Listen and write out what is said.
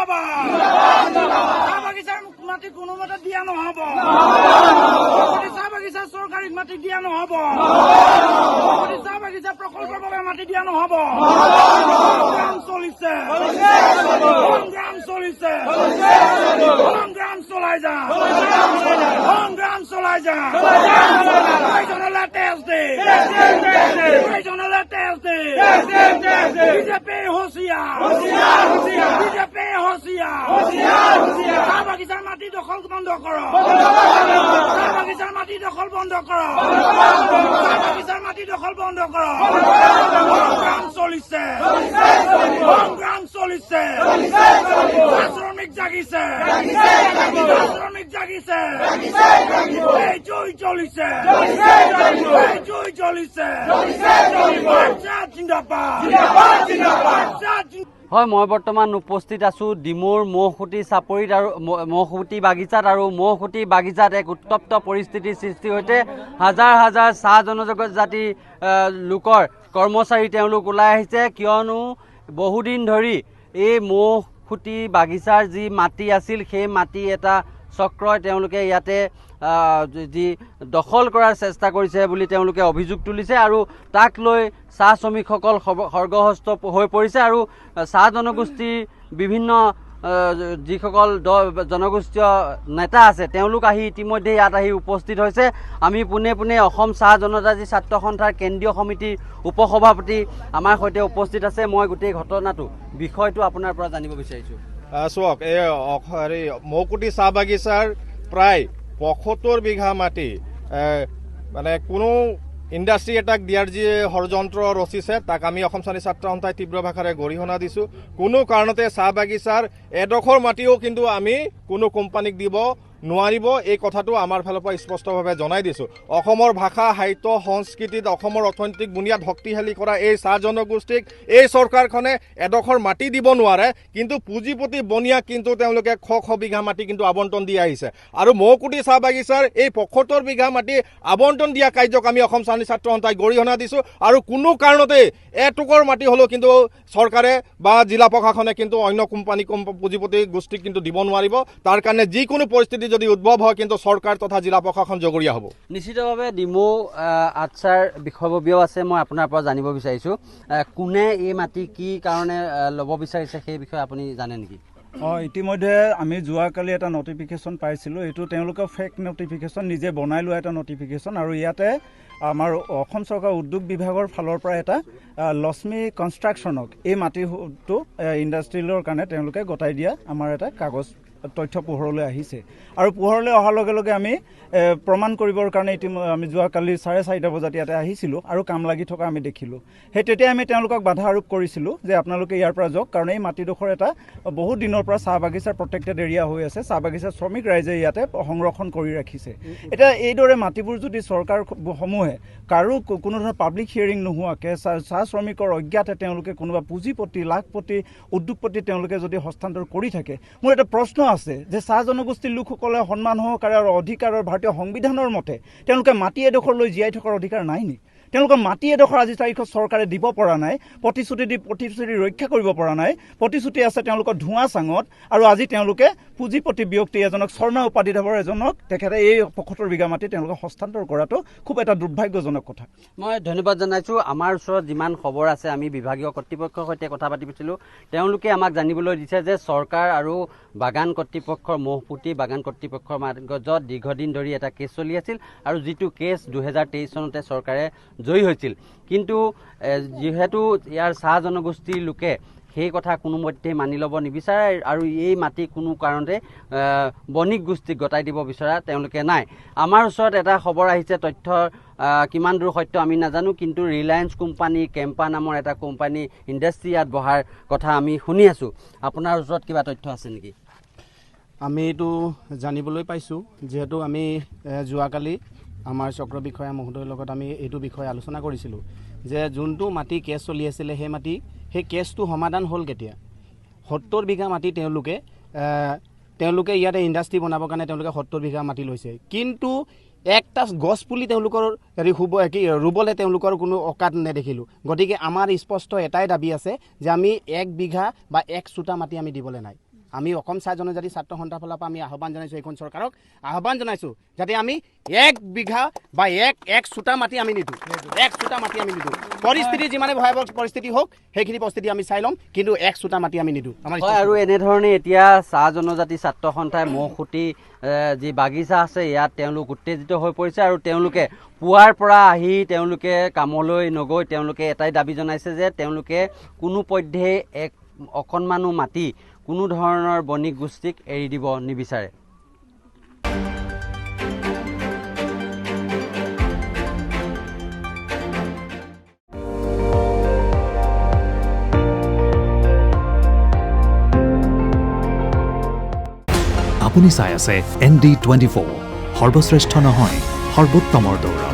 জিন্দাবাদ চাহ বাগিচাৰ মাটি কোনোমতে দিয়া নহ'ব চাহ বাগিচা চৰকাৰীক মাটি দিয়া নহ'ব চাহ বাগিচা প্ৰকল্পৰ বাবে মাটি দিয়া নহ'ব সংগ্ৰাম চলিছে সংগ্ৰাম চলিছে সংগ্ৰাম চলাই যা সংগ্ৰাম চলাই যা জনলা তেজ দে জনলা তেজ দে বিজেপি হুঁচিয়াৰ বিজেপি হুঁচিয়াৰ চাহ বাগিচাৰ মাটি দখল বন্ধ কৰক চাহ বাগিচাৰ মাটি দখল বন্ধ কৰক চাহ বাগিচাৰ মাটি দখল বন্ধ কৰক সংগ্ৰাম চলিছে সংগ্ৰাম চলিছে শ্ৰমিক জাগিছে শ্ৰমিক জাগিছে এই জুই জ্বলিছে এই জুই জ্বলিছে জিন্দাবাদ হয় মই বৰ্তমান উপস্থিত আছোঁ ডিমৌৰ মহখুটি চাপৰিত আৰু মহখুটি বাগিচাত আৰু মহখুটি বাগিচাত এক উত্তপ্ত পৰিস্থিতিৰ সৃষ্টি হৈছে হাজাৰ হাজাৰ চাহ জনজাতি লোকৰ কৰ্মচাৰী তেওঁলোক ওলাই আহিছে কিয়নো বহুদিন ধৰি এই মহখুটি বাগিচাৰ যি মাটি আছিল সেই মাটি এটা চক্ৰই তেওঁলোকে ইয়াতে যি দখল কৰাৰ চেষ্টা কৰিছে বুলি তেওঁলোকে অভিযোগ তুলিছে আৰু তাক লৈ চাহ শ্ৰমিকসকল খৰ্গহস্ত হৈ পৰিছে আৰু চাহ জনগোষ্ঠীৰ বিভিন্ন যিসকল জনগোষ্ঠীয় নেতা আছে তেওঁলোক আহি ইতিমধ্যে ইয়াত আহি উপস্থিত হৈছে আমি পোনে পোনে অসম চাহ জনজাতি ছাত্ৰ সন্থাৰ কেন্দ্ৰীয় সমিতিৰ উপসভাপতি আমাৰ সৈতে উপস্থিত আছে মই গোটেই ঘটনাটো বিষয়টো আপোনাৰ পৰা জানিব বিচাৰিছোঁ চাওক এই মহকুটি চাহ বাগিচাৰ প্ৰায় ৭৫ বিঘা মাটি মানে কোনো ইণ্ডাষ্ট্ৰী এটাক দিয়াৰ যি ষড়যন্ত্ৰ ৰচিছে তাক আমি অসম শ্ৰেণী ছাত্ৰ সন্থাই তীব্ৰ ভাষাৰে গৰিহণা দিছোঁ কোনো কাৰণতে চাহ বাগিচাৰ এডোখৰ মাটিও কিন্তু আমি কোনো কোম্পানীক দিব নোৱাৰিব এই কথাটো আমাৰ ফালৰ পৰা স্পষ্টভাৱে জনাই দিছোঁ অসমৰ ভাষা সাহিত্য সংস্কৃতিত অসমৰ অৰ্থনৈতিক বুনিয়াদ শক্তিশালী কৰা এই চাহ জনগোষ্ঠীক এই চৰকাৰখনে এডোখৰ মাটি দিব নোৱাৰে কিন্তু পুঁজিপতি বনিয়াক কিন্তু তেওঁলোকে শ বিঘা মাটি কিন্তু আবণ্টন দি আহিছে আৰু মহকুটি চাহ বাগিচাৰ এই ৭৫ বিঘা মাটি আবণ্টন দিয়া কাৰ্যক আমি অসম শ্ৰেণী ছাত্ৰ সন্থাই গৰিহণা দিছোঁ আৰু কোনো কাৰণতে এটুকুৰ মাটি হ'লেও কিন্তু চৰকাৰে বা জিলা প্ৰশাসনে কিন্তু অন্য কোম্পানী পুঁজিপতি গোষ্ঠীক কিন্তু দিব নোৱাৰিব তাৰ কাৰণে যিকোনো পৰিস্থিতি যদি উদ্ভৱ হয় কিন্তু চৰকাৰ তথা জিলা প্ৰশাসন জগৰীয়া হ'ব নিশ্চিতভাৱে ডিমৌ আচ্ছাৰ বিষয়ববীয়াও আছে মই আপোনাৰ পৰা জানিব বিচাৰিছোঁ কোনে এই মাটি কি কাৰণে ল'ব বিচাৰিছে সেই বিষয়ে আপুনি জানে নেকি ইতিমধ্যে আমি যোৱাকালি এটা নটিফিকেশ্যন পাইছিলোঁ এইটো তেওঁলোকে ফেক নটিফিকেশ্যন নিজে বনাই লোৱা এটা নটিফিকেশ্যন আৰু ইয়াতে আমাৰ অসম চৰকাৰ উদ্যোগ বিভাগৰ ফালৰ পৰা এটা লক্ষ্মী কনষ্ট্ৰাকশ্যনক এই মাটিটো ইণ্ডাষ্ট্ৰিয়েলৰ কাৰণে তেওঁলোকে গতাই দিয়া আমাৰ এটা কাগজ তথ্য পোহৰলৈ আহিছে আৰু পোহৰলৈ অহাৰ লগে লগে আমি প্ৰমাণ কৰিবৰ কাৰণে আমি যোৱাকালি 4:30 বজাত ইয়াতে আহিছিলোঁ আৰু কাম লাগি থকা আমি দেখিলোঁ সেই তেতিয়া আমি তেওঁলোকক বাধা আৰোপ কৰিছিলোঁ যে আপোনালোকে ইয়াৰ পৰা যাওক কাৰণ এই মাটিডোখৰ এটা বহুত দিনৰ পৰা চাহ বাগিচাৰ প্ৰটেক্টেড এৰিয়া হৈ আছে চাহ বাগিচাৰ শ্ৰমিক ৰাইজে ইয়াতে সংৰক্ষণ কৰি ৰাখিছে এতিয়া এইদৰে মাটিবোৰ যদি চৰকাৰসমূহে কাৰো কোনো ধৰণৰ পাব্লিক হিয়াৰিং নোহোৱাকৈ চাহ শ্ৰমিকৰ অজ্ঞাতে তেওঁলোকে কোনোবা পুঁজিপতি লাখপতি উদ্যোগপতি তেওঁলোকে যদি হস্তান্তৰ কৰি থাকে মোৰ এটা প্ৰশ্ন আছে যে চাহ জনগোষ্ঠীৰ লোকসকলে সন্মান সহকাৰে আৰু অধিকাৰৰ ভাৰতীয় সংবিধানৰ মতে তেওঁলোকে মাটি এডোখৰ লৈ জীয়াই থকাৰ অধিকাৰ নাই নি তেওঁলোকৰ মাটি এডোখৰ আজি তাৰিখত চৰকাৰে দিব পৰা নাই প্ৰতিশ্ৰুতি ৰক্ষা কৰিব পৰা নাই প্ৰতিশ্ৰুতি আছে তেওঁলোকৰ ধোঁৱা চাঙত আৰু আজি তেওঁলোকে পুঁজিপতি ব্যক্তি এজনক স্বৰ্ণ উপাধিধাবৰ এজনক তেখেতে এই ৭৫ বিঘা মাটি তেওঁলোকে হস্তান্তৰ কৰাটো খুব এটা দুৰ্ভাগ্যজনক কথা মই ধন্যবাদ জনাইছোঁ আমাৰ ওচৰত যিমান খবৰ আছে আমি বিভাগীয় কৰ্তৃপক্ষৰ সৈতে কথা পাতিছিলোঁ তেওঁলোকে আমাক জানিবলৈ দিছে যে চৰকাৰ আৰু বাগান কৰ্তৃপক্ষৰ মহকুটি বাগান কৰ্তৃপক্ষৰ মাজত দীৰ্ঘদিন ধৰি এটা কেছ চলি আছিল আৰু যিটো কেছ 2023 চনতে চৰকাৰে জয়ী হৈছিল কিন্তু যিহেতু ইয়াৰ চাহ জনগোষ্ঠীৰ লোকে সেই কথা কোনোমধ্যে মানি ল'ব নিবিচাৰে আৰু এই মাটি কোনো কাৰণতে বণিক গোষ্ঠীক গতাই দিব বিচৰা তেওঁলোকে নাই আমাৰ ওচৰত এটা খবৰ আহিছে তথ্যৰ কিমান দূৰ সত্য আমি নাজানো কিন্তু ৰিলায়েন্স কোম্পানী কেম্পা নামৰ এটা কোম্পানী ইণ্ডাষ্ট্ৰী ইয়াত বহাৰ কথা আমি শুনি আছোঁ আপোনাৰ ওচৰত কিবা তথ্য আছে নেকি আমি এইটো জানিবলৈ পাইছোঁ যিহেতু আমি যোৱাকালি আমাৰ চক্ৰ বিষয়া মহোদয়ৰ লগত আমি এইটো বিষয়ে আলোচনা কৰিছিলোঁ যে যোনটো মাটি কেছ চলি আছিলে সেই কেছটো সমাধান হ'ল কেতিয়া ৭০ বিঘা মাটি তেওঁলোকে ইয়াতে ইণ্ডাষ্ট্ৰী বনাবৰ কাৰণে তেওঁলোকে ৭০ বিঘা মাটি লৈছে কিন্তু একটা গছ পুলি তেওঁলোকৰ ৰুবলৈ তেওঁলোকৰ কোনো অকাত নেদেখিলোঁ গতিকে আমাৰ স্পষ্ট এটাই দাবী আছে যে আমি 1 বিঘা বা 1 চোটা মাটি আমি দিবলৈ নাই আমি অসম চাহ জনজাতি ছাত্ৰ সন্থাৰ ফালৰ পৰা আমি আহ্বান জনাইছোঁ এইখন চৰকাৰক আহ্বান জনাইছোঁ যাতে আমি 1 বিঘা বা এক চোটা মাটি আমি নিদিওঁ 1 চোটা মাটি আমি নিদিওঁ পৰিস্থিতি যিমানে ভয়াৱহ পৰিস্থিতি হওক সেইখিনি পৰিস্থিতি আমি চাই ল'ম কিন্তু 1 চোটা মাটি আমি নিদিওঁ আমাৰ হয় আৰু এনেধৰণে এতিয়া চাহ জনজাতি ছাত্ৰ সন্থাই মহখুটি যি বাগিচা আছে ইয়াত তেওঁলোক উত্তেজিত হৈ পৰিছে আৰু তেওঁলোকে পুৱাৰ পৰা আহি তেওঁলোকে কামলৈ নগৈ তেওঁলোকে এটাই দাবী জনাইছে যে তেওঁলোকে কোনো পধ্যে এক অকণমানো মাটি কোনো ধৰণৰ বণিক গোষ্ঠীক এৰি দিব নিবিচাৰে আপুনি চাই আছে ND24 সৰ্বশ্ৰেষ্ঠ নহয় সৰ্বোত্তমৰ দৌৰ